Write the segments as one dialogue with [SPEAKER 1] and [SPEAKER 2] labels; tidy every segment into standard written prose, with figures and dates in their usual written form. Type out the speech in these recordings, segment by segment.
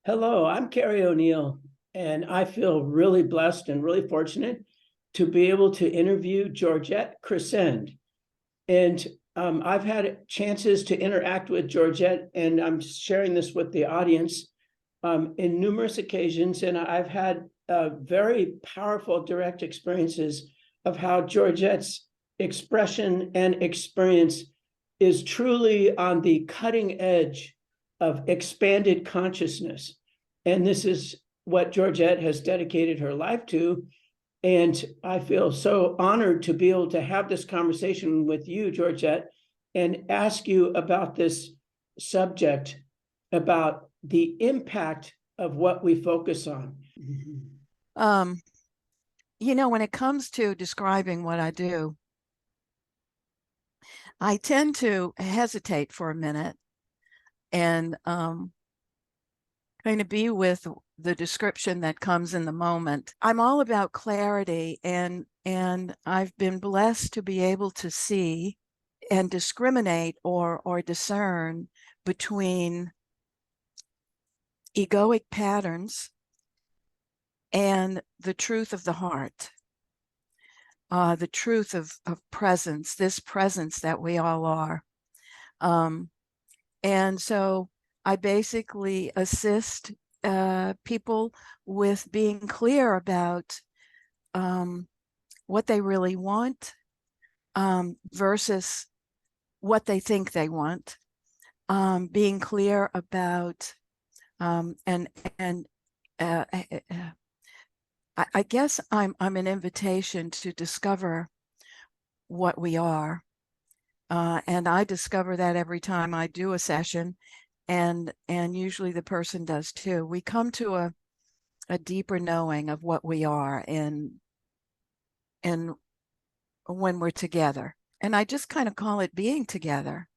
[SPEAKER 1] Hello, I'm Carrie O'Neill, and I feel really blessed and really fortunate to be able to interview Georgette Crescend. And I've had chances to interact with Georgette, and I'm sharing this with the audience in numerous occasions. And I've had very powerful direct experiences of how Georgette's expression and experience is truly on the cutting edge of expanded consciousness. And this is what Georgette has dedicated her life to. And I feel so honored to be able to have this conversation with you, Georgette, and ask you about this subject, about the impact of what we focus on.
[SPEAKER 2] When it comes to describing what I do, I tend to hesitate for a minute and kind of be with the description that comes in the moment. I'm all about clarity, and I've been blessed to be able to see and discriminate or discern between egoic patterns and the truth of the heart, the truth of presence, this presence that we all are. And so I basically assist people with being clear about what they really want versus what they think they want, being clear about I guess I'm an invitation to discover what we are. And I discover that every time I do a session, and usually the person does too. We come to a deeper knowing of what we are and when we're together. And I just kind of call it being together,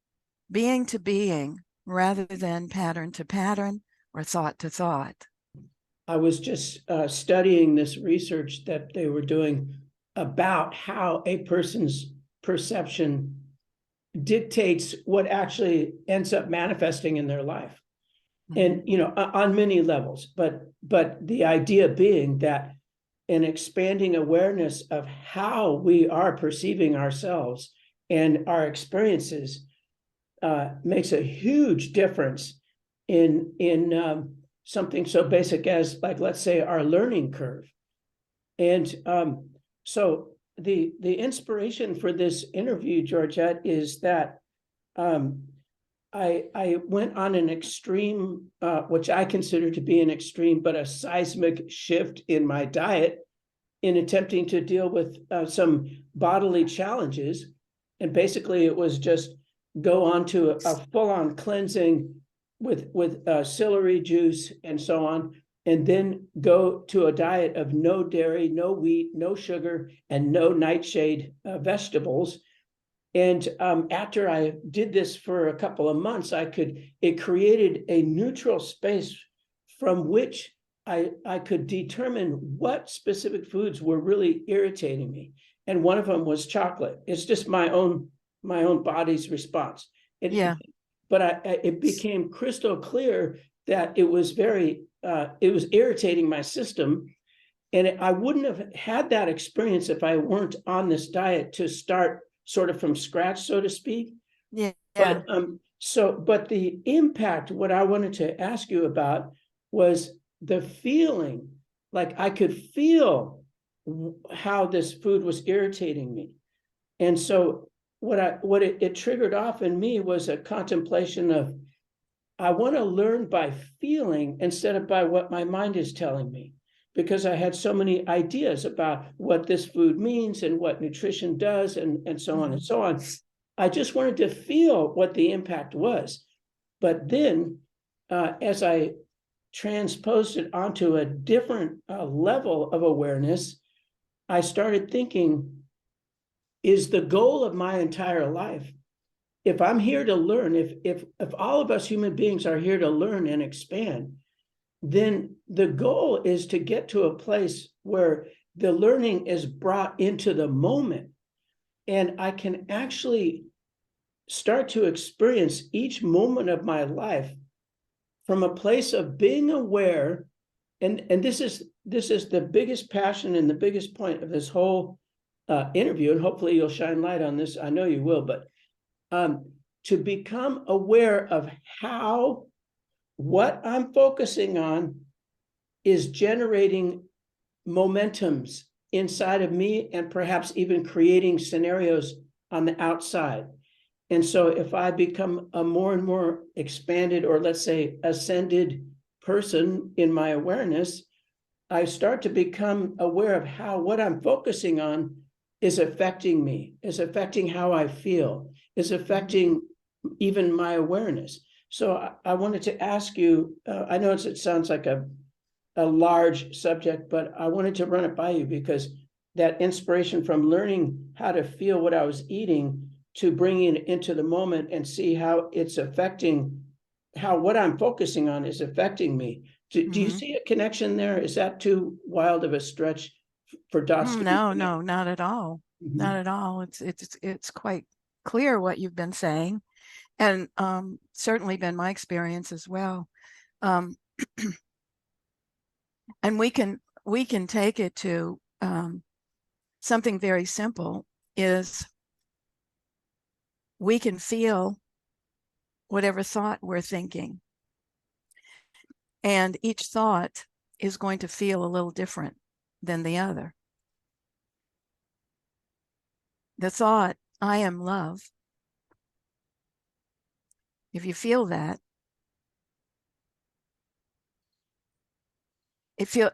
[SPEAKER 2] being to being, rather than pattern to pattern or thought to thought.
[SPEAKER 1] I was just studying this research that they were doing about how a person's perception dictates what actually ends up manifesting in their life. And on many levels, but the idea being that an expanding awareness of how we are perceiving ourselves and our experiences makes a huge difference in something so basic as, like, let's say, our learning curve. And so the inspiration for this interview, Georgette, is that I went on an extreme, which I consider to be an extreme, but a seismic shift in my diet in attempting to deal with some bodily challenges. And basically it was just go on to a full-on cleansing with celery juice and so on, and then go to a diet of no dairy, no wheat, no sugar, and no nightshade vegetables. And after I did this for a couple of months, it created a neutral space from which I could determine what specific foods were really irritating me. And one of them was chocolate. It's just my own body's response. But it became crystal clear that it was irritating my system. And I wouldn't have had that experience if I weren't on this diet to start sort of from scratch, so to speak.
[SPEAKER 2] Yeah.
[SPEAKER 1] But the impact, what I wanted to ask you about was the feeling, like I could feel how this food was irritating me. And so what it triggered off in me was a contemplation of, I want to learn by feeling instead of by what my mind is telling me, because I had so many ideas about what this food means and what nutrition does and so on and so on. I just wanted to feel what the impact was. But then as I transposed it onto a different level of awareness, I started thinking, is the goal of my entire life, if I'm here to learn, if all of us human beings are here to learn and expand, then the goal is to get to a place where the learning is brought into the moment, and I can actually start to experience each moment of my life from a place of being aware, and this is the biggest passion and the biggest point of this whole interview, and hopefully you'll shine light on this. I know you will, but to become aware of how what I'm focusing on is generating momentums inside of me and perhaps even creating scenarios on the outside. And so if I become a more and more expanded, or let's say ascended person in my awareness, I start to become aware of how what I'm focusing on is affecting me, is affecting how I feel, is affecting even my awareness. So I wanted to ask you, I know it sounds like a large subject, but I wanted to run it by you, because that inspiration from learning how to feel what I was eating to bringing it into the moment and see how it's affecting, how what I'm focusing on is affecting me. Do you see a connection there? Is that too wild of a stretch for dots to be
[SPEAKER 2] No,
[SPEAKER 1] connected?
[SPEAKER 2] no, not at all. Not at all. It's quite clear what you've been saying, and certainly been my experience as well. And we can take it to something very simple, is we can feel whatever thought we're thinking, and each thought is going to feel a little different than the other. The thought, I am love, if you feel that, you feel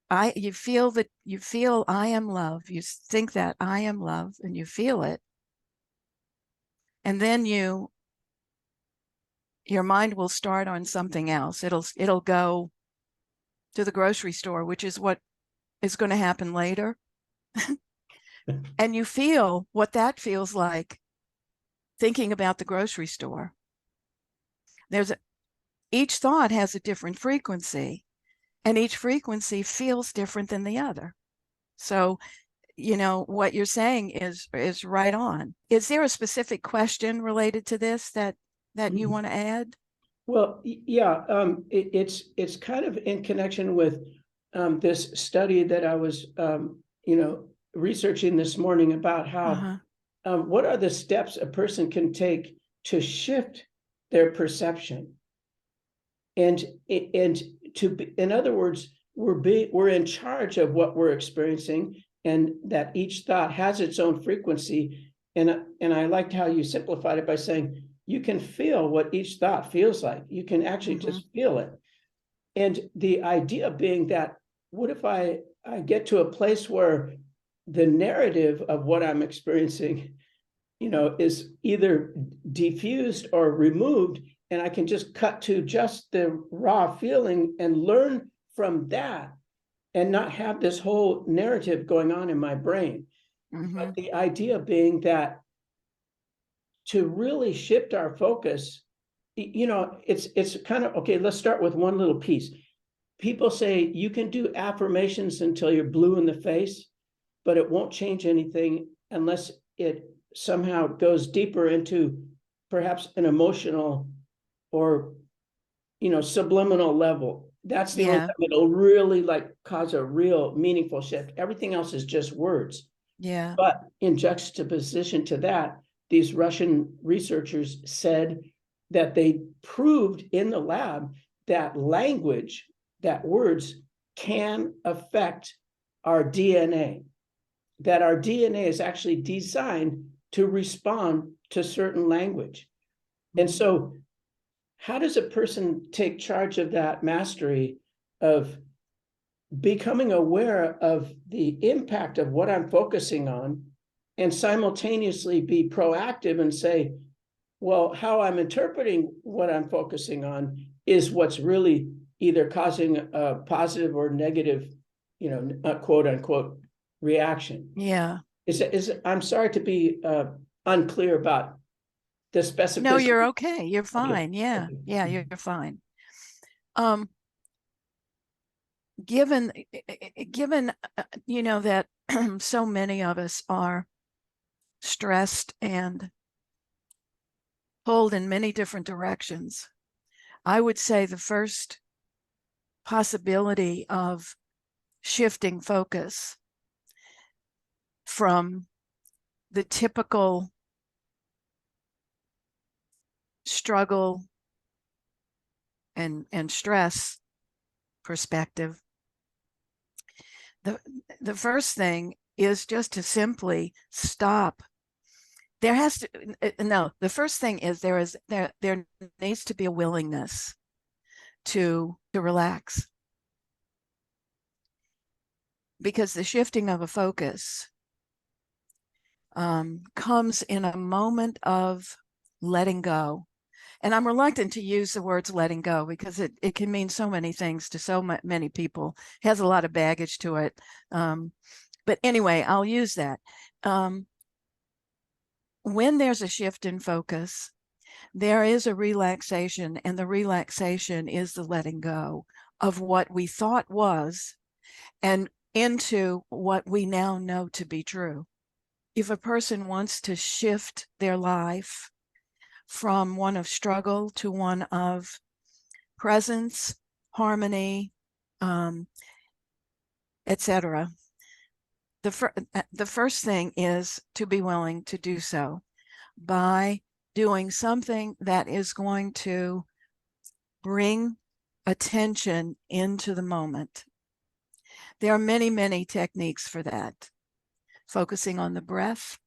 [SPEAKER 2] I am love, you think that I am love, and you feel it, and then your mind will start on something else. It'll go to the grocery store, which is what is going to happen later. And you feel what that feels like, thinking about the grocery store. Each thought has a different frequency, and each frequency feels different than the other. So, what you're saying is right on. Is there a specific question related to this that you want to add?
[SPEAKER 1] Well, yeah, it's kind of in connection with this study that I was, researching this morning about how what are the steps a person can take to shift their perception, and in other words, we're in charge of what we're experiencing, and that each thought has its own frequency. And I liked how you simplified it by saying you can feel what each thought feels like. You can actually just feel it. And the idea being that, what if I get to a place where the narrative of what I'm experiencing, is either diffused or removed, and I can just cut to just the raw feeling and learn from that, and not have this whole narrative going on in my brain. But the idea being that to really shift our focus, it's kind of, okay, let's start with one little piece. People say you can do affirmations until you're blue in the face, but it won't change anything unless it somehow goes deeper into perhaps an emotional or, subliminal level. That's the only time it'll really cause a real meaningful shift. Everything else is just words.
[SPEAKER 2] Yeah.
[SPEAKER 1] But in juxtaposition to that, these Russian researchers said that they proved in the lab that language, that words can affect our DNA, that our DNA is actually designed to respond to certain language. And so how does a person take charge of that mastery of becoming aware of the impact of what I'm focusing on, and simultaneously be proactive and say, well, how I'm interpreting what I'm focusing on is what's really either causing a positive or negative, quote unquote reaction.
[SPEAKER 2] Yeah.
[SPEAKER 1] I'm sorry to be unclear about the specificity.
[SPEAKER 2] No, you're okay. You're fine.
[SPEAKER 1] Okay.
[SPEAKER 2] Yeah.
[SPEAKER 1] Okay.
[SPEAKER 2] Yeah, you're fine. Given that so many of us are stressed and pulled in many different directions, I would say the first possibility of shifting focus from the typical struggle and stress perspective, the first thing is just to simply stop. There has to no, the first thing is there needs to be a willingness to relax, because the shifting of a focus comes in a moment of letting go. And I'm reluctant to use the words letting go because it can mean so many things to so many people. It has a lot of baggage to it. But anyway, I'll use that. When there's a shift in focus, there is a relaxation, and the relaxation is the letting go of what we thought was and into what we now know to be true. If a person wants to shift their life from one of struggle to one of presence, harmony, etc., the first thing is to be willing to do so by doing something that is going to bring attention into the moment. There are many, many techniques for that. Focusing on the breath,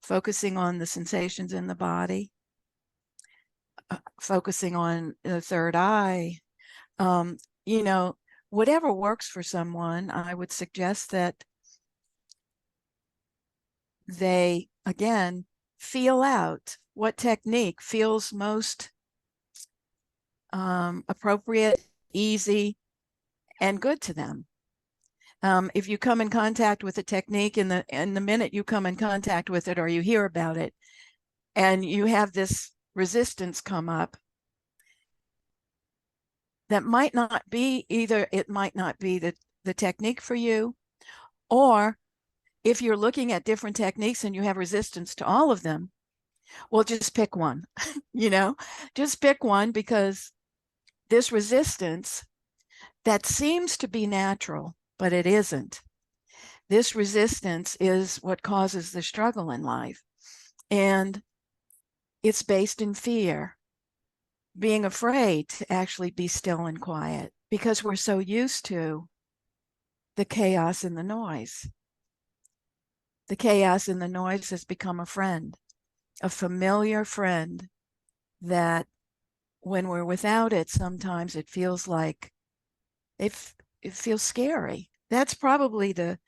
[SPEAKER 2] focusing on the sensations in the body, focusing on the third eye, whatever works for someone. I would suggest that they, again, feel out what technique feels most appropriate, easy, and good to them. If you come in contact with a technique in the minute you come in contact with it or you hear about it, and you have this resistance come up, that might not be either, it might not be the technique for you, or if you're looking at different techniques and you have resistance to all of them, well, just pick one, just pick one, because this resistance that seems to be natural, but it isn't. This resistance is what causes the struggle in life. And it's based in fear, being afraid to actually be still and quiet, because we're so used to the chaos and the noise. The chaos and the noise has become a friend, a familiar friend, that when we're without it, sometimes it feels like it feels scary. That's probably that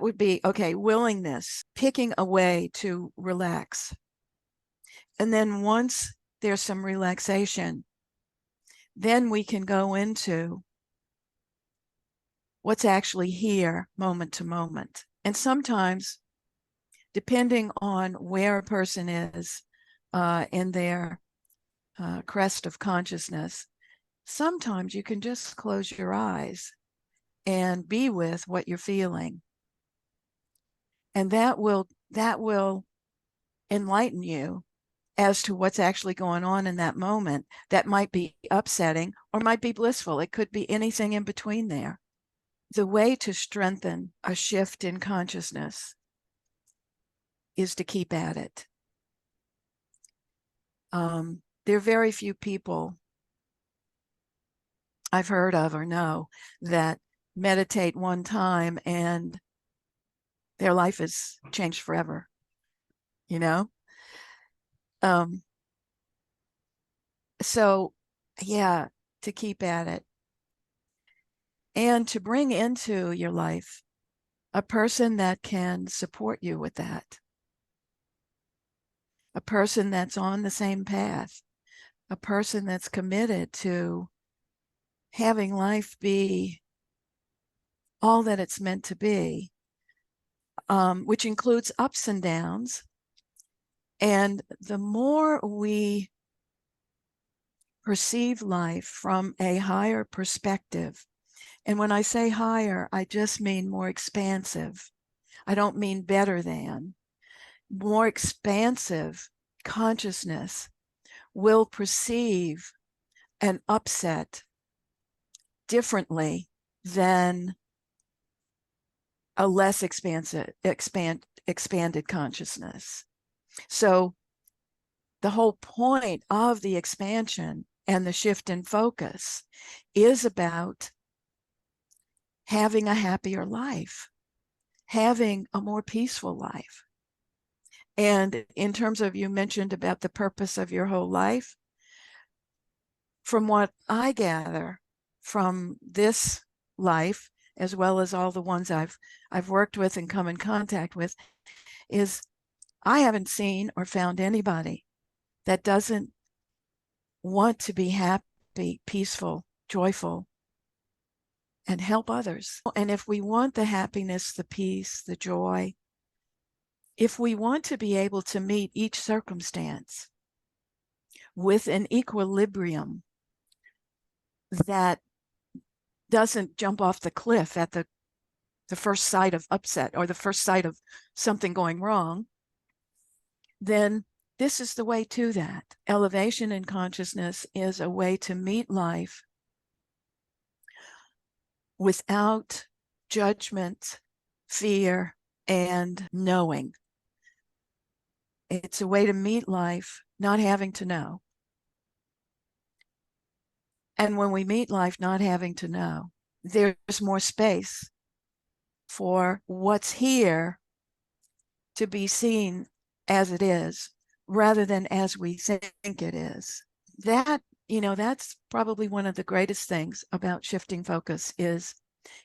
[SPEAKER 2] would be, okay, willingness, picking a way to relax. And then once there's some relaxation, then we can go into what's actually here moment to moment. And sometimes, depending on where a person is in their crest of consciousness, sometimes you can just close your eyes and be with what you're feeling. And that will enlighten you as to what's actually going on in that moment. That might be upsetting or might be blissful. It could be anything in between there. The way to strengthen a shift in consciousness is to keep at it. There are very few people I've heard of or know that meditate one time and their life is changed forever, So yeah, to keep at it and to bring into your life a person that can support you with that, a person that's on the same path, a person that's committed to having life be all that it's meant to be, which includes ups and downs. And the more we perceive life from a higher perspective, and when I say higher, I just mean more expansive. I don't mean better than. More expansive consciousness, will perceive an upset differently than a less expanded consciousness. So the whole point of the expansion and the shift in focus is about having a happier life, having a more peaceful life. And in terms of, you mentioned about the purpose of your whole life, from what I gather from this life, as well as all the ones I've worked with and come in contact with, is I haven't seen or found anybody that doesn't want to be happy, peaceful, joyful, and help others. And if we want the happiness, the peace, the joy, if we want to be able to meet each circumstance with an equilibrium that doesn't jump off the cliff at the first sight of upset or the first sight of something going wrong, then this is the way to that. Elevation in consciousness is a way to meet life without judgment, fear, and knowing. It's a way to meet life not having to know. And when we meet life not having to know, there's more space for what's here to be seen as it is, rather than as we think it is. That, that's probably one of the greatest things about shifting focus is,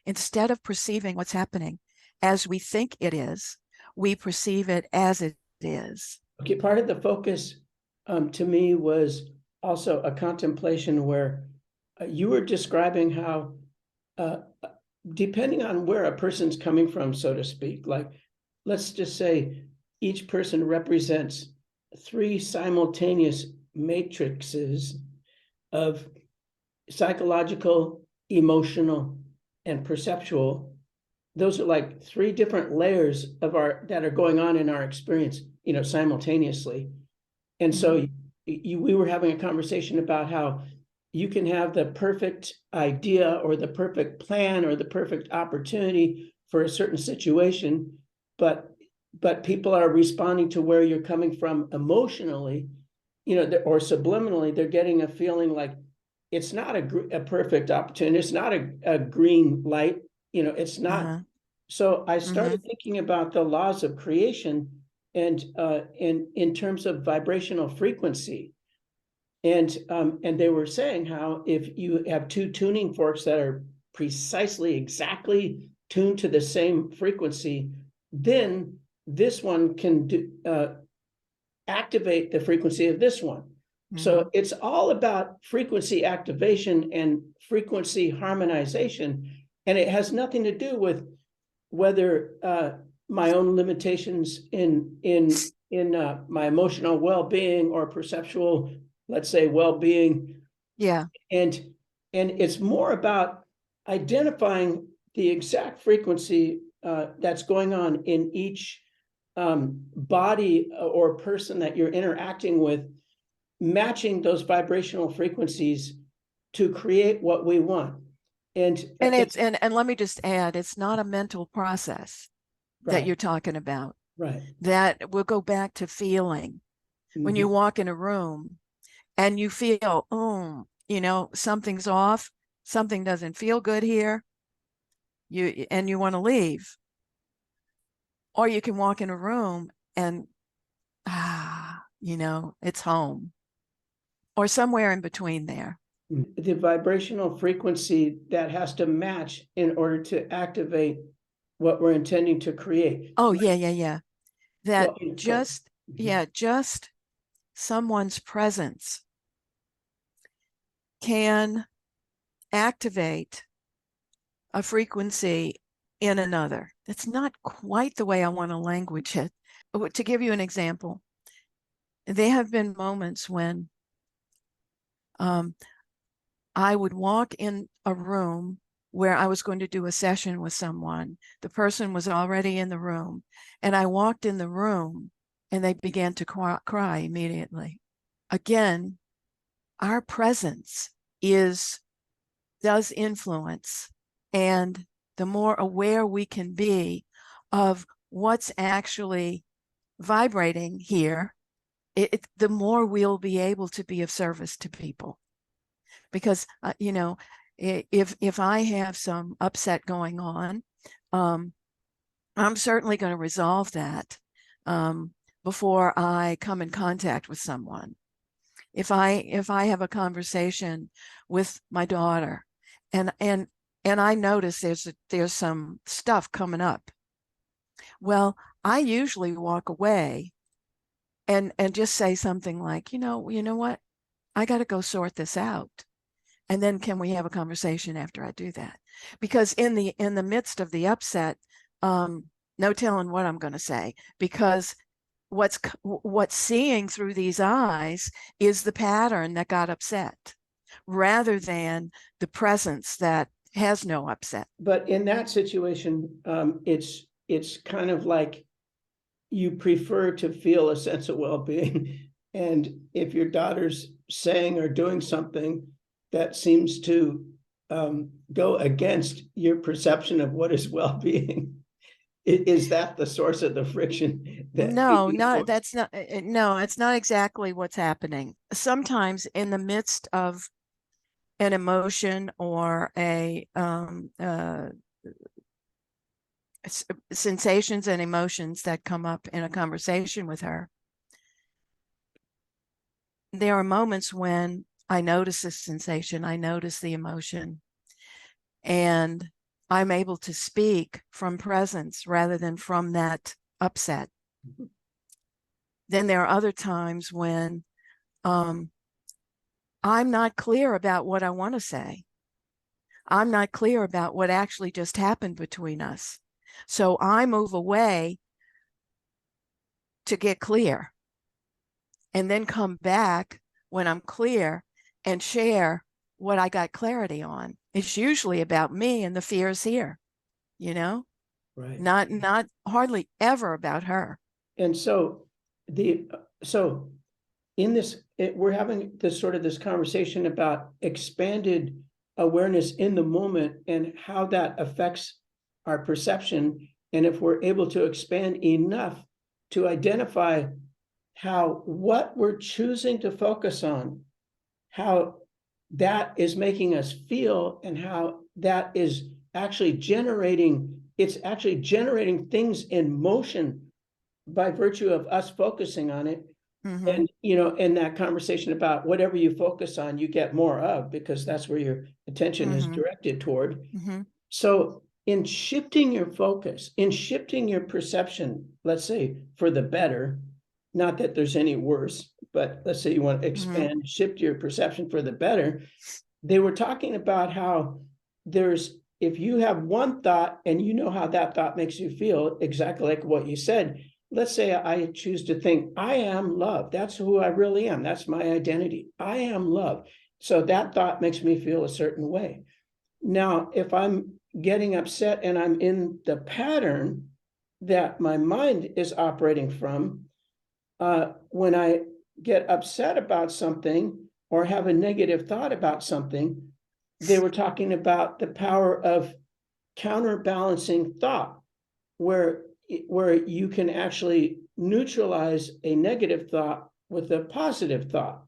[SPEAKER 2] instead of perceiving what's happening as we think it is, we perceive it as it is.
[SPEAKER 1] Okay, part of the focus to me was also a contemplation where you were describing how depending on where a person's coming from, so to speak, like let's just say each person represents 3 simultaneous matrices of psychological, emotional, and perceptual. Those are like 3 different layers of that are going on in our experience, simultaneously. And so we were having a conversation about how you can have the perfect idea or the perfect plan or the perfect opportunity for a certain situation, but people are responding to where you're coming from emotionally, or subliminally. They're getting a feeling like it's not a perfect opportunity. It's not a green light. It's not. So I started thinking about the laws of creation and in terms of vibrational frequency. And they were saying how if you have 2 tuning forks that are precisely exactly tuned to the same frequency, then this one can activate the frequency of this one. So it's all about frequency activation and frequency harmonization. And it has nothing to do with whether my own limitations in my emotional well-being or perceptual, let's say, well-being.
[SPEAKER 2] Yeah.
[SPEAKER 1] And it's more about identifying the exact frequency that's going on in each body or person that you're interacting with, matching those vibrational frequencies to create what we want. And
[SPEAKER 2] let me just add, it's not a mental process that you're talking about.
[SPEAKER 1] Right.
[SPEAKER 2] That will go back to feeling. When you walk in a room and you feel, something's off, something doesn't feel good here, you want to leave. Or you can walk in a room and, it's home, or somewhere in between there.
[SPEAKER 1] The vibrational frequency that has to match in order to activate what we're intending to create.
[SPEAKER 2] Oh, yeah. That just someone's presence can activate a frequency in another. That's not quite the way I want to language it. To give you an example, there have been moments when I would walk in a room where I was going to do a session with someone. The person was already in the room, and I walked in the room and they began to cry immediately. Again, our presence does influence, and the more aware we can be of what's actually vibrating here, the more we'll be able to be of service to people. Because if I have some upset going on, I'm certainly going to resolve that before I come in contact with someone. If I have a conversation with my daughter, and I notice there's some stuff coming up, well, I usually walk away and just say something like, you know what, I got to go sort this out. And then can we have a conversation after I do that? Because in the midst of the upset, no telling what I'm going to say, because what's seeing through these eyes is the pattern that got upset, rather than the presence that has no upset.
[SPEAKER 1] But in that situation, it's kind of like you prefer to feel a sense of well-being. And if your daughter's saying or doing something that seems to go against your perception of what is well-being, is that the source of the friction?
[SPEAKER 2] No, it's not exactly what's happening. Sometimes in the midst of an emotion or sensations and emotions that come up in a conversation with her, there are moments when I notice this sensation, I notice the emotion, and I'm able to speak from presence rather than from that upset. Then there are other times when I'm not clear about what I want to say. I'm not clear about what actually just happened between us. So I move away to get clear, and then come back when I'm clear and share what I got clarity on. It's usually about me and the fears here,
[SPEAKER 1] Right.
[SPEAKER 2] Not hardly ever about her.
[SPEAKER 1] And so in this, we're having this conversation about expanded awareness in the moment and how that affects our perception. And if we're able to expand enough to identify how what we're choosing to focus on, how that is making us feel, and how that is actually generating things in motion by virtue of us focusing on it.
[SPEAKER 2] Mm-hmm.
[SPEAKER 1] And in that conversation about whatever you focus on, you get more of, because that's where your attention is directed toward. So in shifting your focus, in shifting your perception, let's say for the better, not that there's any worse, but let's say you want to expand, shift your perception for the better. They were talking about how if you have one thought and you know how that thought makes you feel, exactly like what you said. Let's say I choose to think, I am love. That's who I really am. That's my identity. I am love. So that thought makes me feel a certain way. Now, if I'm getting upset and I'm in the pattern that my mind is operating from, when I get upset about something or have a negative thought about something, they were talking about the power of counterbalancing thought, where you can actually neutralize a negative thought with a positive thought.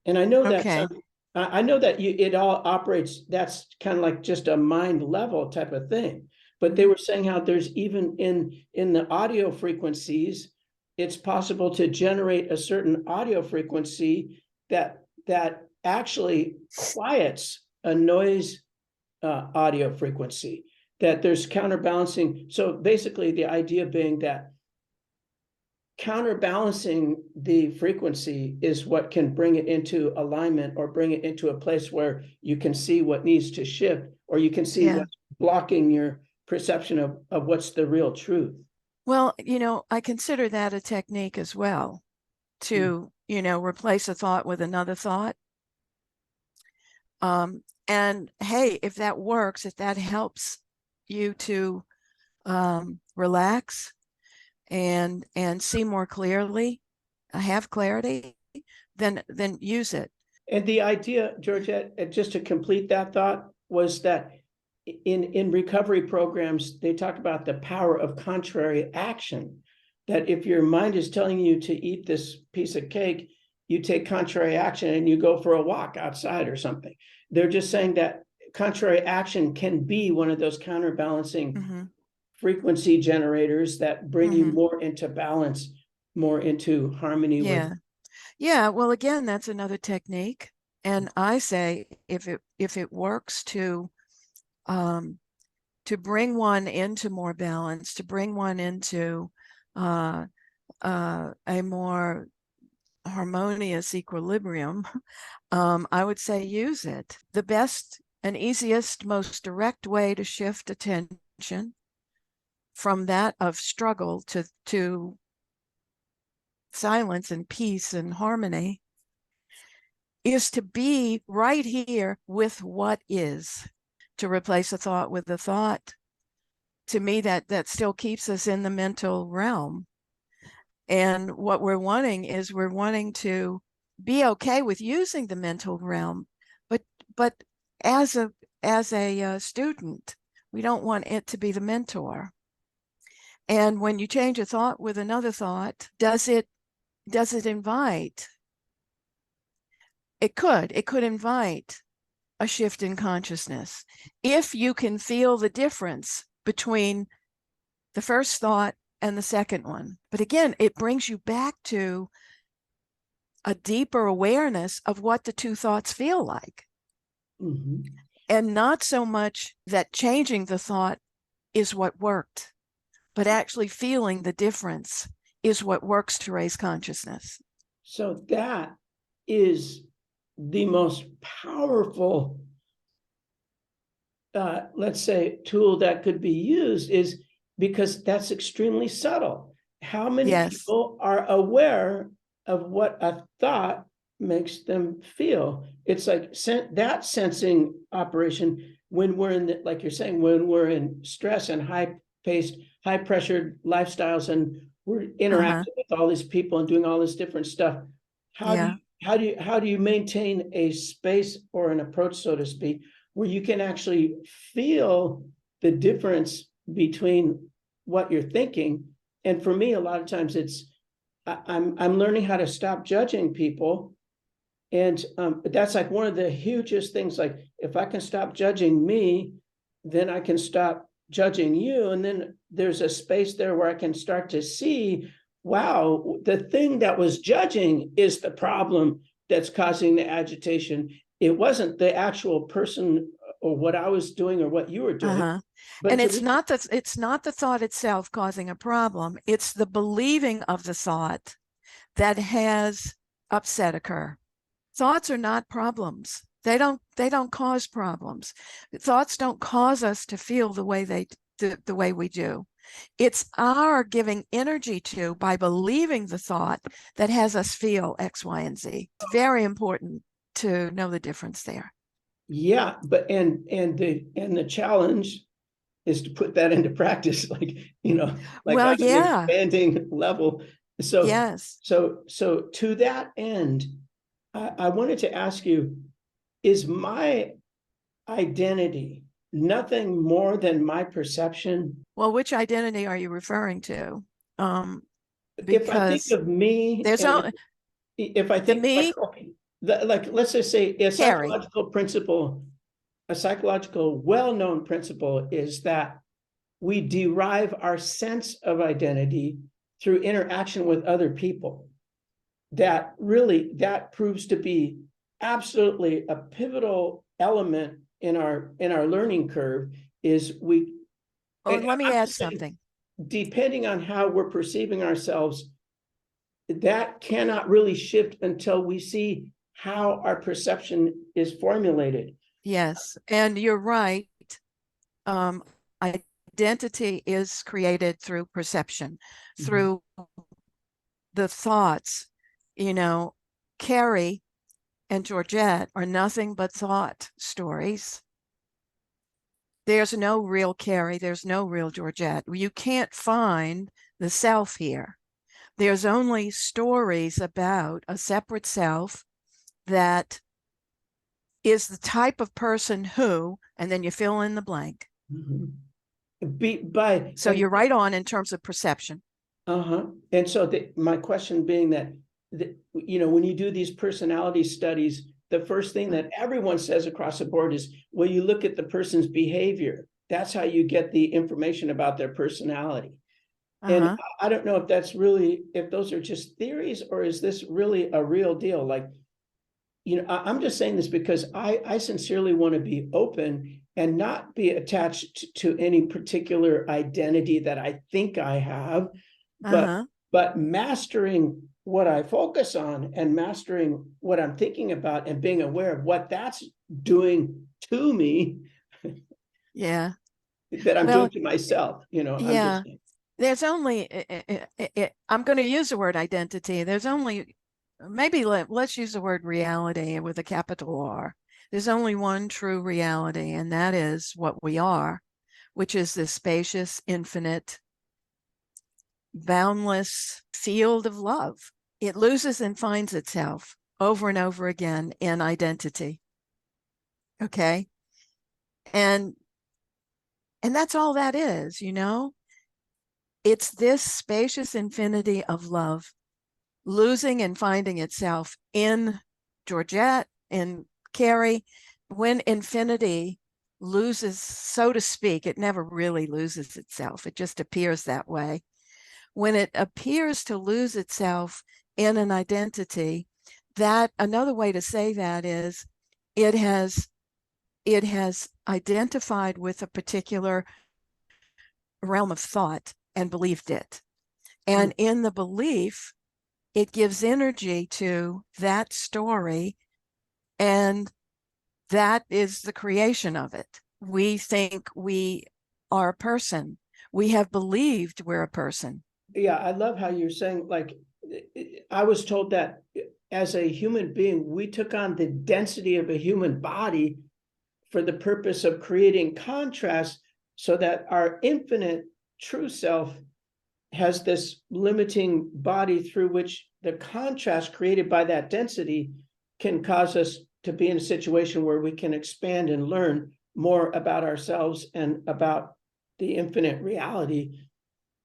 [SPEAKER 1] And I know that it all operates, that's kind of like just a mind level type of thing. But they were saying how there's even in the audio frequencies, it's possible to generate a certain audio frequency that actually quiets a noise audio frequency, that there's counterbalancing. So basically the idea being that counterbalancing the frequency is what can bring it into alignment, or bring it into a place where you can see what needs to shift, or you can see what's blocking your perception of what's the real truth.
[SPEAKER 2] Well, I consider that a technique as well, to, replace a thought with another thought. And hey, if that works, if that helps you to relax and see more clearly, have clarity, then use it.
[SPEAKER 1] And the idea, Georgette, just to complete that thought, was that in recovery programs, they talk about the power of contrary action. That if your mind is telling you to eat this piece of cake, you take contrary action and you go for a walk outside or something. They're just saying that contrary action can be one of those counterbalancing
[SPEAKER 2] Mhm.
[SPEAKER 1] frequency generators that bring you
[SPEAKER 2] Mhm.
[SPEAKER 1] more into balance, more into harmony with.
[SPEAKER 2] Yeah. Yeah. Well, again, that's another technique. And I say if it works to bring one into more balance, to bring one into a more harmonious equilibrium, I would say use it. The best and easiest, most direct way to shift attention from that of struggle to silence and peace and harmony is to be right here with what is. To replace a thought with a thought, to me, that still keeps us in the mental realm. And what we're wanting is we're wanting to be okay with using the mental realm, but as a student, we don't want it to be the mentor. And when you change a thought with another thought, does it invite? It could invite a shift in consciousness if you can feel the difference between the first thought and the second one. But again, it brings you back to a deeper awareness of what the two thoughts feel like.
[SPEAKER 1] Mhm.
[SPEAKER 2] And not so much that changing the thought is what worked, but actually feeling the difference is what works to raise consciousness.
[SPEAKER 1] So that is the most powerful, let's say, tool that could be used, is because that's extremely subtle. How many
[SPEAKER 2] Yes.
[SPEAKER 1] people are aware of what a thought makes them feel? It's like that sensing operation when we're in the, like you're saying, when we're in stress and high-paced, high-pressured lifestyles, and we're interacting with all these people and doing all this different stuff. How do
[SPEAKER 2] Yeah.
[SPEAKER 1] you how do you maintain a space or an approach, so to speak, where you can actually feel the difference between what you're thinking? And for me, a lot of times it's I'm learning how to stop judging people, and that's like one of the hugest things. Like if I can stop judging me, then I can stop judging you, and then there's a space there where I can start to see, wow, the thing that was judging is the problem that's causing the agitation. It wasn't the actual person or what I was doing or what you were doing. But
[SPEAKER 2] And
[SPEAKER 1] to
[SPEAKER 2] it's not the thought itself causing a problem. It's the believing of the thought that has upset occur. Thoughts are not problems. They don't cause problems. Thoughts don't cause us to feel the way the way we do. It's our giving energy to by believing the thought that has us feel X, Y, and Z. It's very important to know the difference there.
[SPEAKER 1] yeah, but the challenge is to put that into practice, like, like
[SPEAKER 2] Well,
[SPEAKER 1] on an
[SPEAKER 2] yeah,
[SPEAKER 1] expanding level. So,
[SPEAKER 2] yes.
[SPEAKER 1] so to that end, I wanted to ask you, is my identity nothing more than my perception?
[SPEAKER 2] Well, which identity are you referring to?
[SPEAKER 1] If I think
[SPEAKER 2] Because
[SPEAKER 1] of me,
[SPEAKER 2] there's
[SPEAKER 1] and
[SPEAKER 2] only
[SPEAKER 1] if I
[SPEAKER 2] the
[SPEAKER 1] think like,
[SPEAKER 2] me,
[SPEAKER 1] okay, like let's just say a
[SPEAKER 2] Carrie.
[SPEAKER 1] psychological principle, a psychological well-known principle is that we derive our sense of identity through interaction with other people. That proves to be absolutely a pivotal element in our learning curve. Is we
[SPEAKER 2] Oh, let me
[SPEAKER 1] I'm
[SPEAKER 2] add
[SPEAKER 1] just saying,
[SPEAKER 2] something.
[SPEAKER 1] depending on how we're perceiving ourselves, that cannot really shift until we see how our perception is formulated.
[SPEAKER 2] Yes, and you're right. Um, Identity is created through perception, through the thoughts. You know, Carrie and Georgette are nothing but thought stories. There's no real Carrie, there's no real Georgette. You can't find the self here. There's only stories about a separate self that is the type of person who, and then you fill in the blank.
[SPEAKER 1] Mhm. By
[SPEAKER 2] So you're right on in terms of perception.
[SPEAKER 1] And so my question being that, when you do these personality studies, the first thing that everyone says across the board is, well, you look at the person's behavior. That's how you get the information about their personality. And I don't know if that's really, if those are just theories, or is this really a real deal? Like, I'm just saying this because I sincerely want to be open and not be attached to any particular identity that I think I have, but mastering what I focus on and mastering what I'm thinking about and being aware of what that's doing to me.
[SPEAKER 2] Yeah.
[SPEAKER 1] That I'm doing to myself,
[SPEAKER 2] Yeah. There's only, I'm going to use the word identity. There's only, maybe let's use the word reality with a capital R. There's only one true reality, and that is what we are, which is this spacious, infinite, boundless field of love. It loses and finds itself over and over again in identity. Okay. And that's all that is, It's this spacious infinity of love, losing and finding itself in Georgette, in Carrie. When infinity loses, so to speak, it never really loses itself. It just appears that way. When it appears to lose itself in an identity, that another way to say that is it has identified with a particular realm of thought and believed it. And in the belief, it gives energy to that story, and that is the creation of it. We think we are a person. We have believed we're a person.
[SPEAKER 1] Yeah, I love how you're saying, like, I was told that as a human being, we took on the density of a human body for the purpose of creating contrast, so that our infinite true self has this limiting body through which the contrast created by that density can cause us to be in a situation where we can expand and learn more about ourselves and about the infinite reality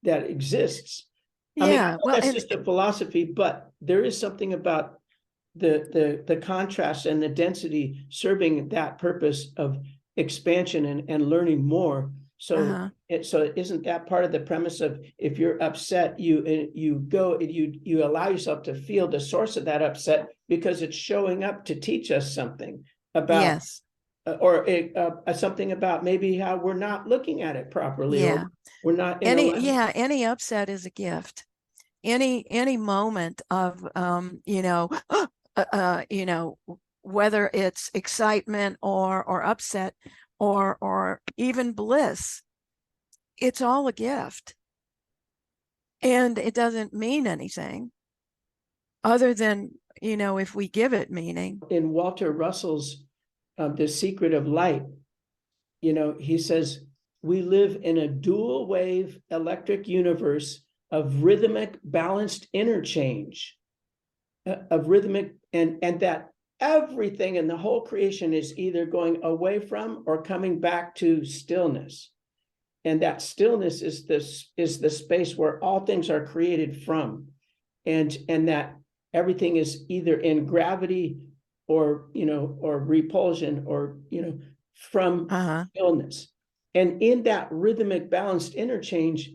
[SPEAKER 1] that exists.
[SPEAKER 2] Yeah,
[SPEAKER 1] I mean, that's just a philosophy, but there is something about the contrast and the density serving that purpose of expansion and learning more. So so isn't that part of the premise of, if you're upset, you allow yourself to feel the source of that upset, because it's showing up to teach us something about, or something about maybe how we're not looking at it properly, or we're not in
[SPEAKER 2] any upset is a gift. Any moment of whether it's excitement or upset or even bliss, it's all a gift. And it doesn't mean anything other than, if we give it meaning.
[SPEAKER 1] In Walter Russell's The Secret of Light, he says, we live in a dual wave electric universe of rhythmic balanced interchange, of rhythmic, and that everything in the whole creation is either going away from or coming back to stillness. And that stillness is the space where all things are created from. And that everything is either in gravity or, or repulsion, or, from stillness. And in that rhythmic balanced interchange,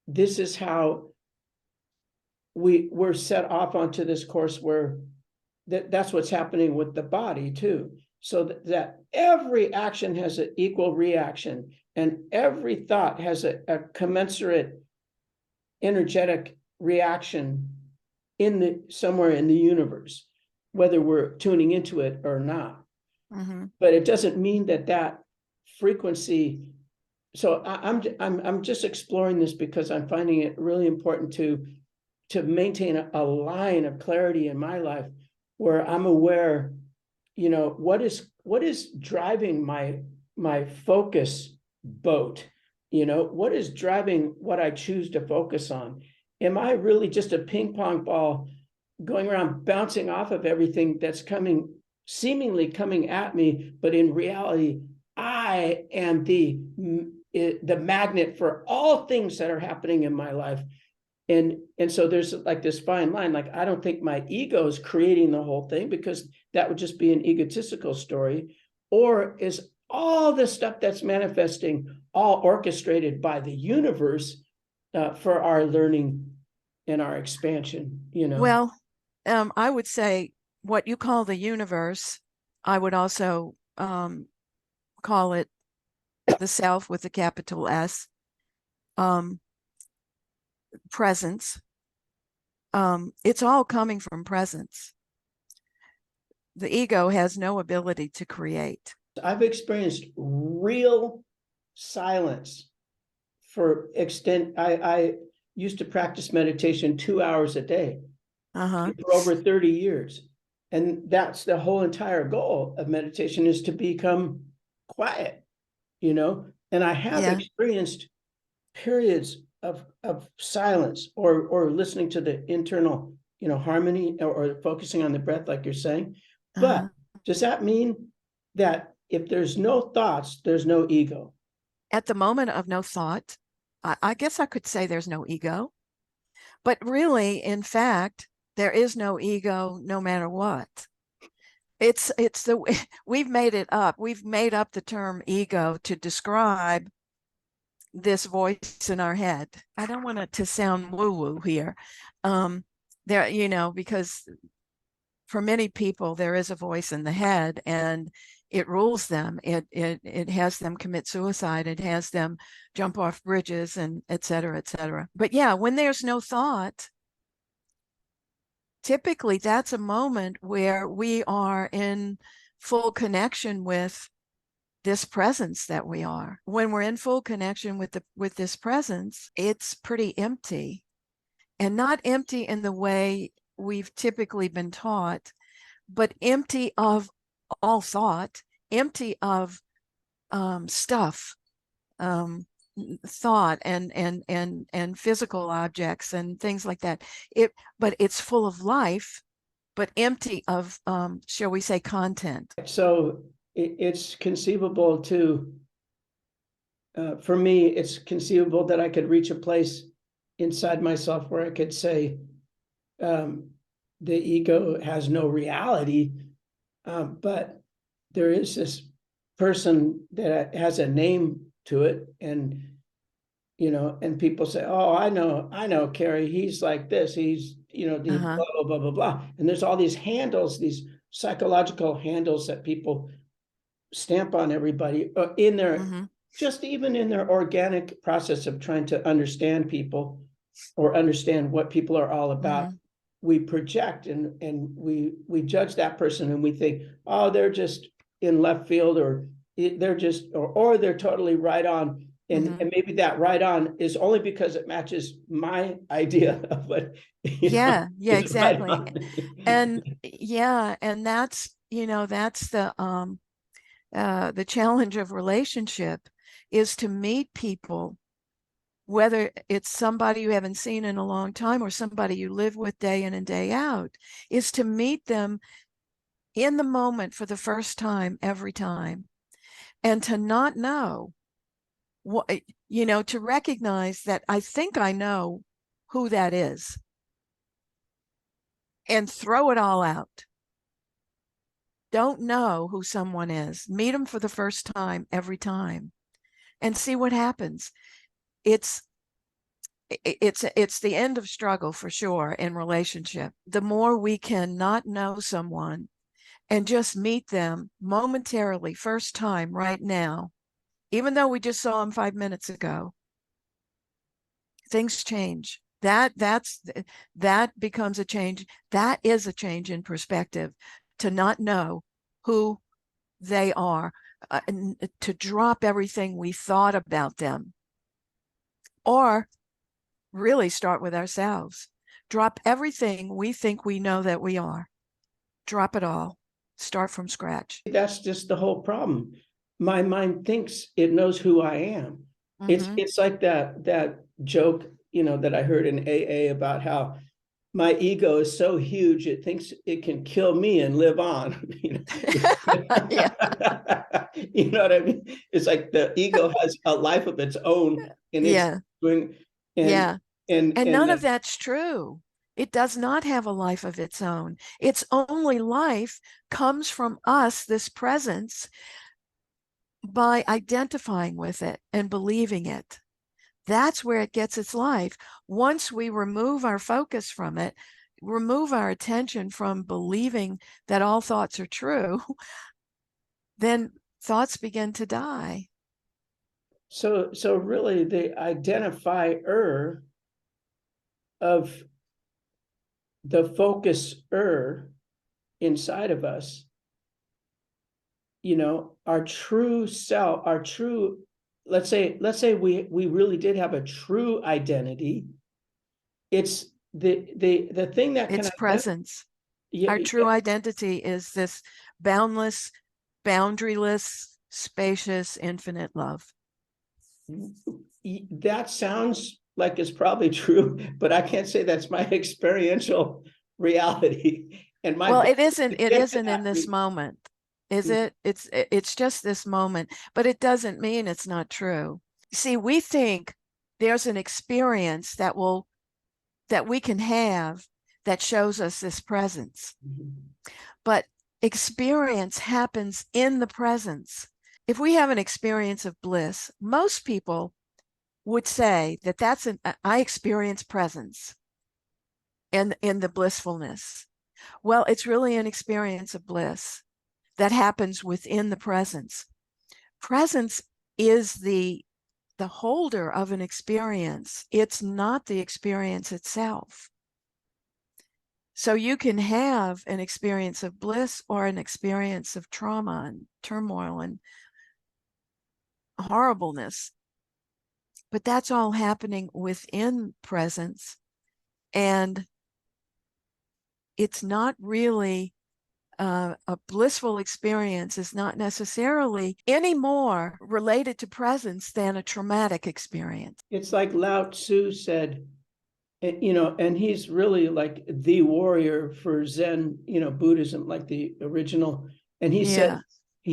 [SPEAKER 1] this is how we're set off onto this course where that's what's happening with the body too. So that every action has an equal reaction, and every thought has a commensurate energetic reaction somewhere in the universe, whether we're tuning into it or not. But it doesn't mean that frequency. So I'm just exploring this because I'm finding it really important to maintain a line of clarity in my life, where I'm aware, what is driving my focus boat, what is driving what I choose to focus on. Am I really just a ping pong ball going around bouncing off of everything that's coming seemingly coming at me, but in reality, I am the magnet for all things that are happening in my life. And so there's like this fine line. Like, I don't think my ego is creating the whole thing, because that would just be an egotistical story. Or is all the stuff that's manifesting all orchestrated by the universe for our learning and our expansion, you know?
[SPEAKER 2] Well, I would say what you call the universe, I would also call it the self with a capital S, presence. It's all coming from presence. The ego has no ability to create.
[SPEAKER 1] I've experienced real silence for I used to practice meditation 2 hours a day for over 30 years. And that's the whole entire goal of meditation, is to become quiet, you know? And I have experienced periods of silence, or listening to the internal, you know, harmony, or focusing on the breath, like you're saying. But does that mean that if there's no thoughts, there's no ego?
[SPEAKER 2] At the moment of no thought, I guess I could say there's no ego. But really, in fact, there is no ego no matter what. It's we've made it up. We've made up the term ego to describe this voice in our head. I don't want it to sound woo-woo here. There, you know, because for many people, there is a voice in the head, and it rules them. It has them commit suicide. It has them jump off bridges, and et cetera, et cetera. But yeah, when there's no thought, typically that's a moment where we are in full connection with this presence that we are. When we're in full connection with this presence, it's pretty empty, and not empty in the way we've typically been taught, but empty of all thought, empty of stuff, thought and physical objects and things like that. But it's full of life, but empty of shall we say, content.
[SPEAKER 1] So it's conceivable to, for me, it's conceivable that I could reach a place inside myself where I could say, the ego has no reality, but there is this person that has a name to it, and you know, and people say, "Oh, I know, Carrie. He's like this. He's, you know, the blah blah blah blah blah." And there's all these handles, these psychological handles that people stamp on everybody in their just even in their organic process of trying to understand people, or understand what people are all about. We project and we judge that person, and we think, oh, they're just in left field, or they're just, or they're totally right on. And maybe that right on is only because it matches my idea of what,
[SPEAKER 2] exactly.
[SPEAKER 1] Right
[SPEAKER 2] and that's, you know, that's the challenge of relationship, is to meet people, whether it's somebody you haven't seen in a long time or somebody you live with day in and day out, is to meet them in the moment for the first time every time, and to not know what, you know, to recognize that I think I know who that is, and throw it all out. Don't know who someone is. Meet them for the first time every time, and see what happens. It's the end of struggle for sure in relationship. The more we can not know someone and just meet them momentarily, first time, right now, even though we just saw them 5 minutes ago, things change. That becomes a change. That is a change in perspective, to not know who they are, to drop everything we thought about them, or really start with ourselves. Drop everything we think we know that we are. Drop it all. Start from scratch.
[SPEAKER 1] That's just the whole problem. My mind thinks it knows who I am. It's like that joke, you know, that I heard in AA about how my ego is so huge it thinks it can kill me and live on.
[SPEAKER 2] Yeah.
[SPEAKER 1] You know what I mean? It's like the ego has a life of its own, and it's
[SPEAKER 2] Yeah.
[SPEAKER 1] doing, and
[SPEAKER 2] Yeah.
[SPEAKER 1] and
[SPEAKER 2] And
[SPEAKER 1] and
[SPEAKER 2] none of that's true. It does not have a life of its own. Its only life comes from us, this presence, by identifying with it and believing it. That's where it gets its life. Once we remove our focus from it, remove our attention from believing that all thoughts are true, then thoughts begin to die.
[SPEAKER 1] so really the identifier of the focuser inside of us, our true self, our true, let's say we really did have a true identity. It's the thing that can
[SPEAKER 2] It's presence. Our
[SPEAKER 1] yeah,
[SPEAKER 2] true identity is this boundless, boundaryless, spacious, infinite love.
[SPEAKER 1] that sounds like it's probably true, but I can't say that's my experiential reality. And
[SPEAKER 2] Well,
[SPEAKER 1] my
[SPEAKER 2] it isn't in
[SPEAKER 1] that,
[SPEAKER 2] this moment, is it? It's just this moment, but it doesn't mean it's not true. See, we think there's an experience that we can have that shows us this presence. But experience happens in the presence. If we have an experience of bliss, most people would say that I experience presence and in the blissfulness. Well, it's really an experience of bliss that happens within the presence. Presence is the holder of an experience. It's not the experience itself. So you can have an experience of bliss or an experience of trauma and turmoil and horribleness. But that's all happening within presence. And it's not really a blissful experience is not necessarily any more related to presence than a traumatic experience.
[SPEAKER 1] It's like Lao Tzu said, and he's really like the warrior for Zen, Buddhism, like the original. And he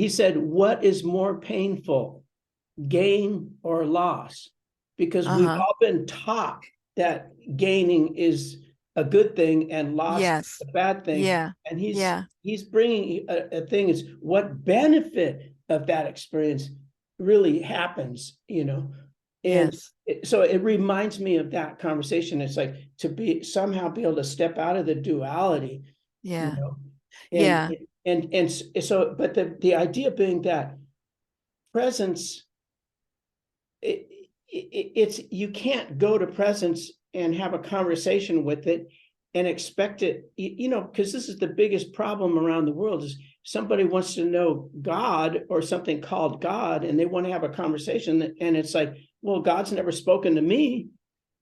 [SPEAKER 1] said, what is more painful, gain or loss? Because we've all been taught that gaining is a good thing and loss is a bad thing.
[SPEAKER 2] Yeah.
[SPEAKER 1] And he's bringing a thing is what benefit of that experience really happens, And
[SPEAKER 2] Yes.
[SPEAKER 1] so it reminds me of that conversation. It's like to be somehow be able to step out of the duality,
[SPEAKER 2] Yeah.
[SPEAKER 1] and
[SPEAKER 2] Yeah.
[SPEAKER 1] and so, but the idea being that presence, it's you can't go to presence and have a conversation with it and expect it, because this is the biggest problem around the world is somebody wants to know God or something called God, and they want to have a conversation, and it's like, well, God's never spoken to me.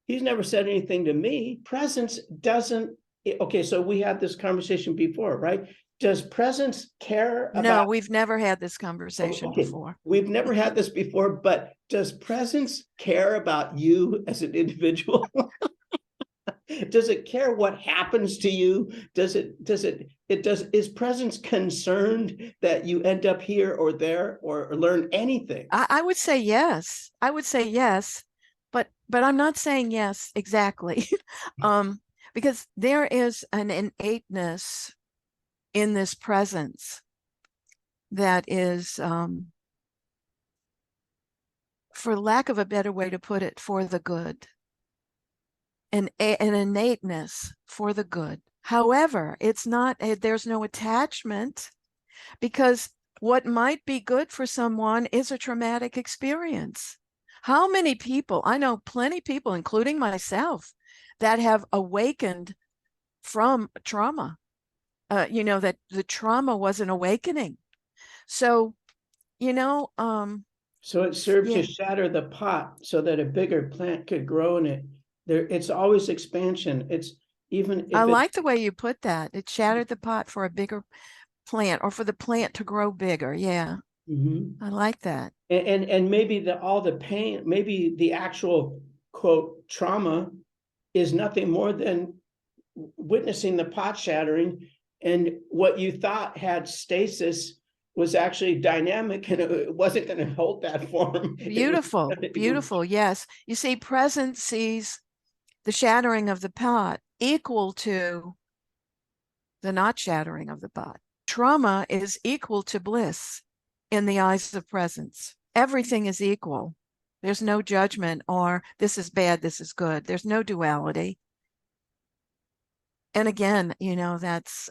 [SPEAKER 1] He's never said anything to me. Presence doesn't. Okay, so we had this conversation before, right? Does presence care about?
[SPEAKER 2] No, we've never had this conversation before.
[SPEAKER 1] We've never had this before, but does presence care about you as an individual? Does it care what happens to you? Is presence concerned that you end up here or there or learn anything?
[SPEAKER 2] I would say yes. I would say yes, but I'm not saying yes exactly. Because there is an innateness in this presence that is, for lack of a better way to put it, for the good. An innateness for the good. However, it's not, there's no attachment, because what might be good for someone is a traumatic experience. How many people, I know plenty of people, including myself, that have awakened from trauma, that the trauma was an awakening. So,
[SPEAKER 1] so it served to shatter the pot so that a bigger plant could grow in it. It's always expansion. It's even if
[SPEAKER 2] I like the way you put that. It shattered the pot for a bigger plant, or for the plant to grow bigger. Yeah. I like that.
[SPEAKER 1] And maybe all the pain, maybe the actual quote trauma is nothing more than witnessing the pot shattering, and what you thought had stasis was actually dynamic, and it wasn't going to hold that form.
[SPEAKER 2] Beautiful, beautiful. Yes. You see, presence sees the shattering of the pot equal to the not shattering of the pot. Trauma is equal to bliss in the eyes of presence. Everything is equal. There's no judgment or this is bad, this is good. There's no duality. And again, that's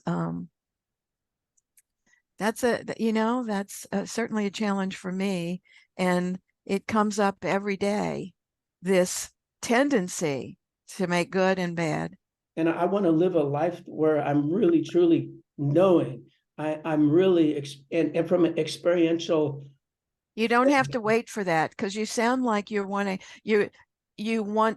[SPEAKER 2] certainly a challenge for me. And it comes up every day, this tendency to make good and bad.
[SPEAKER 1] And I want to live a life where I'm really, truly knowing. I'm really, and from an experiential.
[SPEAKER 2] You don't have to wait for that, because you sound like you want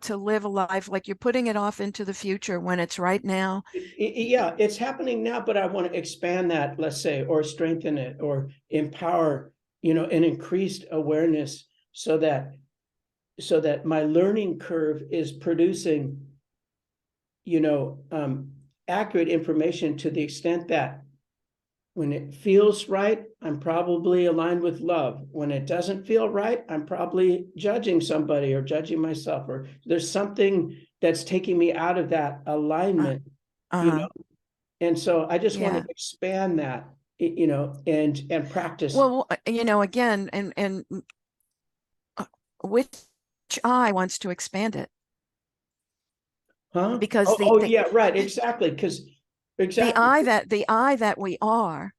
[SPEAKER 2] to live a life like you're putting it off into the future when it's right now.
[SPEAKER 1] Yeah, it's happening now, but I want to expand that, let's say, or strengthen it, or empower, an increased awareness, so that my learning curve is producing, accurate information, to the extent that when it feels right, I'm probably aligned with love. When it doesn't feel right, I'm probably judging somebody or judging myself, or there's something that's taking me out of that alignment, And so I just want to expand that, and practice.
[SPEAKER 2] Well, again, and which eye wants to expand it?
[SPEAKER 1] Huh?
[SPEAKER 2] Because
[SPEAKER 1] yeah, right, exactly. Because
[SPEAKER 2] the eye that we are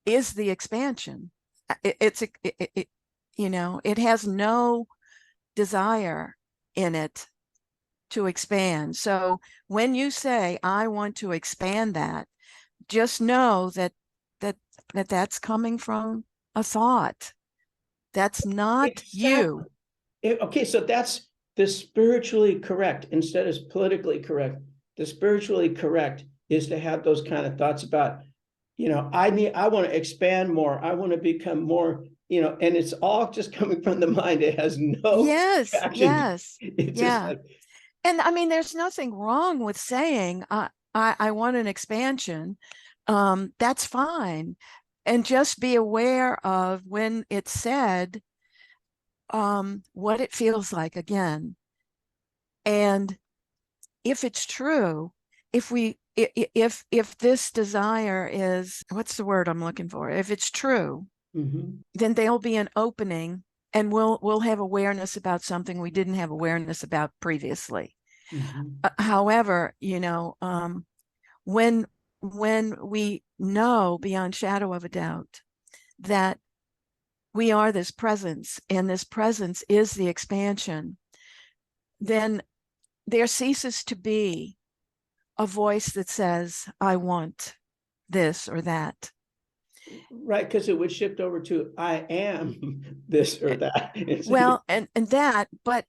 [SPEAKER 2] is the expansion. It has no desire in it to expand. So when you say, I want to expand that, just know that's coming from a thought. That's not you.
[SPEAKER 1] Okay, so that's the spiritually correct instead of politically correct. The spiritually correct is to have those kind of thoughts about, I want to expand more. I want to become more, and it's all just coming from the mind. It has no action. It's just like,
[SPEAKER 2] and I mean, there's nothing wrong with saying, I want an expansion. That's fine. And just be aware of when it's said, what it feels like again. And if it's true, if this desire is, what's the word I'm looking for? If it's true, then there'll be an opening, and we'll have awareness about something we didn't have awareness about previously. However, when we know beyond shadow of a doubt that we are this presence, and this presence is the expansion, then there ceases to be a voice that says, I want this or that.
[SPEAKER 1] Right, because it would shift over to, I am this or that.
[SPEAKER 2] Well, and that, but,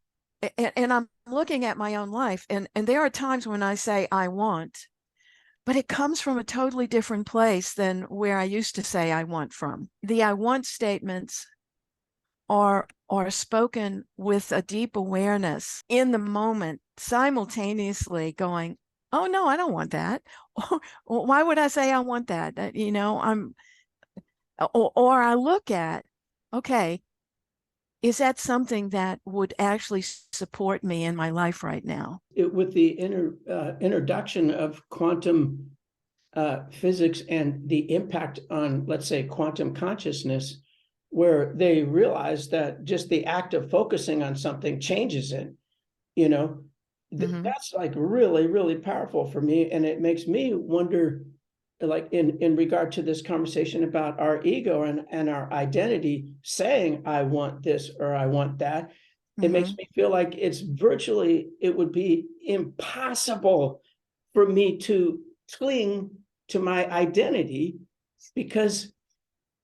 [SPEAKER 2] and I'm looking at my own life, and there are times when I say I want, but it comes from a totally different place than where I used to say I want from. The I want statements are spoken with a deep awareness in the moment, simultaneously going, oh no, I don't want that. Or why would I say I want that? Or I look at, okay, is that something that would actually support me in my life right now?
[SPEAKER 1] With the introduction of quantum physics and the impact on, let's say, quantum consciousness, where they realize that just the act of focusing on something changes it, that's like really, really powerful for me. And it makes me wonder, like in regard to this conversation about our ego and our identity saying, I want this or I want that, it makes me feel like it would be impossible for me to cling to my identity, because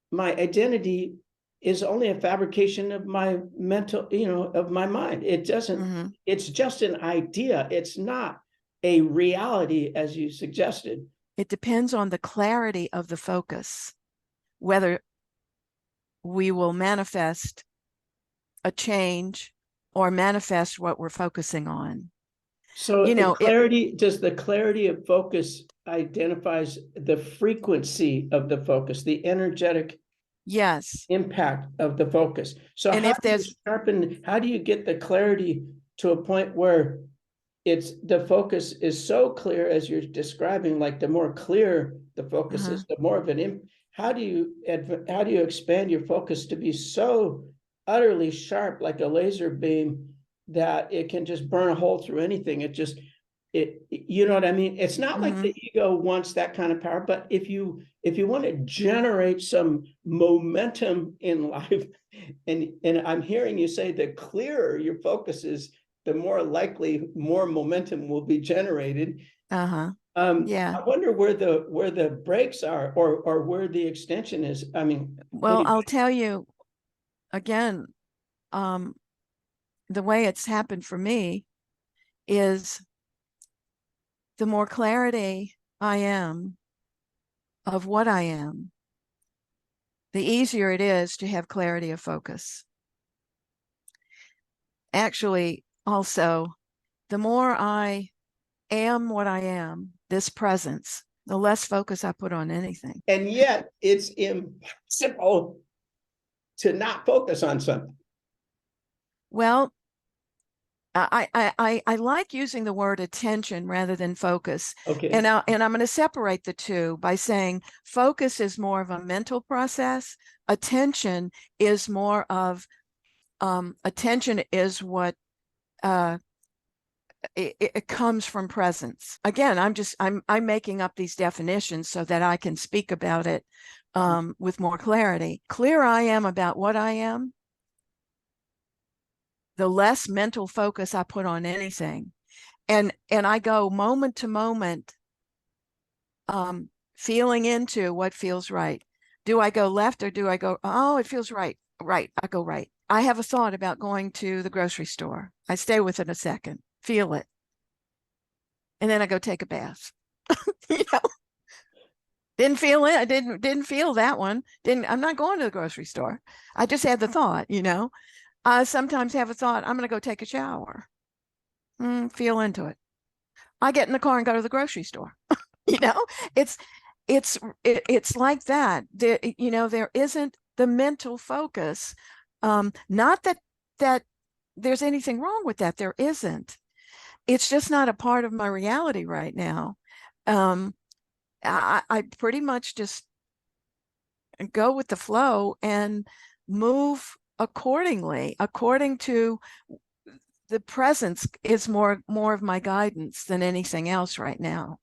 [SPEAKER 1] my identity is only a fabrication of my mental, of my mind. It doesn't, it's just an idea. It's not a reality, as you suggested.
[SPEAKER 2] It depends on the clarity of the focus, whether we will manifest a change or manifest what we're focusing on.
[SPEAKER 1] So
[SPEAKER 2] You
[SPEAKER 1] the
[SPEAKER 2] know,
[SPEAKER 1] does the clarity of focus identifies the frequency of the focus, the energetic
[SPEAKER 2] yes.
[SPEAKER 1] impact of the focus. So
[SPEAKER 2] And
[SPEAKER 1] how
[SPEAKER 2] if
[SPEAKER 1] do you
[SPEAKER 2] there's,
[SPEAKER 1] how do you get the clarity to a point where it's the focus is so clear as you're describing, like the more clear the focus
[SPEAKER 2] uh-huh.
[SPEAKER 1] is, the more of an how do you expand your focus to be so utterly sharp like a laser beam that it can just burn a hole through anything? You know what I mean? It's not like
[SPEAKER 2] Mhm.
[SPEAKER 1] the ego wants that kind of power, but if you want to generate some momentum in life, and I'm hearing you say the clearer your focus is, the more likely more momentum will be generated.
[SPEAKER 2] Uh-huh. Yeah.
[SPEAKER 1] I wonder where the brakes are, or where the extension is. I mean,
[SPEAKER 2] Well, I'll tell you again, um, the way it's happened for me is the more clarity I am of what I am, the easier it is to have clarity of focus. Actually, also, the more I am what I am, this presence, the less focus I put on anything.
[SPEAKER 1] and yet it's impossible to not focus on something.
[SPEAKER 2] Well, I like using the word attention rather than focus.
[SPEAKER 1] Okay.
[SPEAKER 2] And I'm going to separate the two by saying focus is more of a mental process. Attention is more of attention is what it comes from presence. Again, I'm making up these definitions so that I can speak about it with more clarity. Clear I am about what I am, the less mental focus I put on anything. And I go moment to moment, feeling into what feels right. Do I go left or do I go, oh, it feels right. Right. I go right. I have a thought about going to the grocery store. I stay with it a second, feel it. And then I go take a bath. You know, didn't feel it. I didn't feel that one. I'm not going to the grocery store. I just had the thought, you know. I sometimes have a thought, I'm going to go take a shower. Feel into it. I get in the car and go to the grocery store. You know, it's it's like that. You know, there isn't the mental focus. Not that there's anything wrong with that. There isn't. It's just not a part of my reality right now. I pretty much just go with the flow and move accordingly, according to the presence is more of my guidance than anything else right now.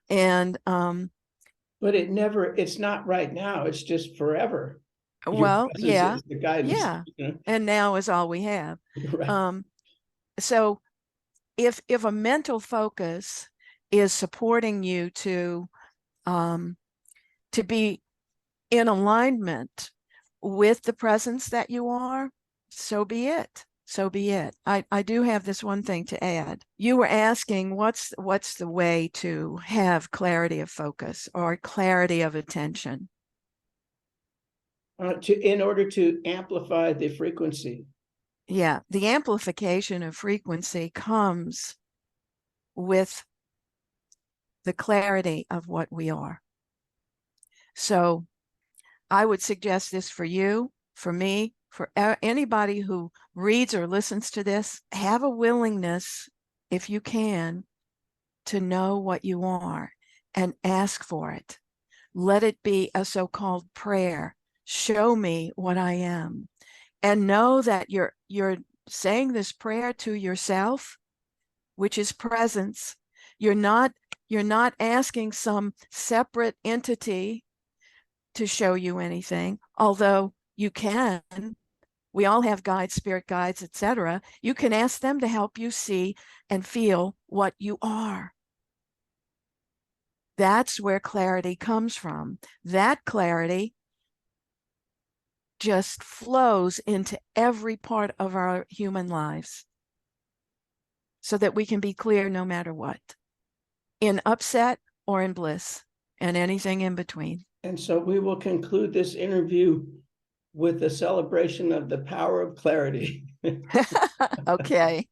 [SPEAKER 2] And
[SPEAKER 1] But it's not right now, it's just forever. Your
[SPEAKER 2] well,
[SPEAKER 1] presence
[SPEAKER 2] yeah,
[SPEAKER 1] is the guidance.
[SPEAKER 2] yeah. And now is all we have.
[SPEAKER 1] Right.
[SPEAKER 2] So if a mental focus is supporting you to be in alignment with the presence that you are, so be it. So be it. I do have this one thing to add. You were asking what's the way to have clarity of focus or clarity of attention.
[SPEAKER 1] In order to amplify the frequency.
[SPEAKER 2] Yeah, the amplification of frequency comes with the clarity of what we are. So I would suggest this for you, for me, for anybody who reads or listens to this. Have a willingness, if you can, to know what you are and ask for it. Let it be a so-called prayer. Show me what I am. And know that you're saying this prayer to yourself, which is presence. You're not asking some separate entity to show you anything, although you can. We all have guides, spirit guides, etc. You can ask them to help you see and feel what you are. That's where clarity comes from. That clarity just flows into every part of our human lives so that we can be clear no matter what, in upset or in bliss, and anything in between.
[SPEAKER 1] And so we will conclude this interview with a celebration of the power of clarity.
[SPEAKER 2] Okay.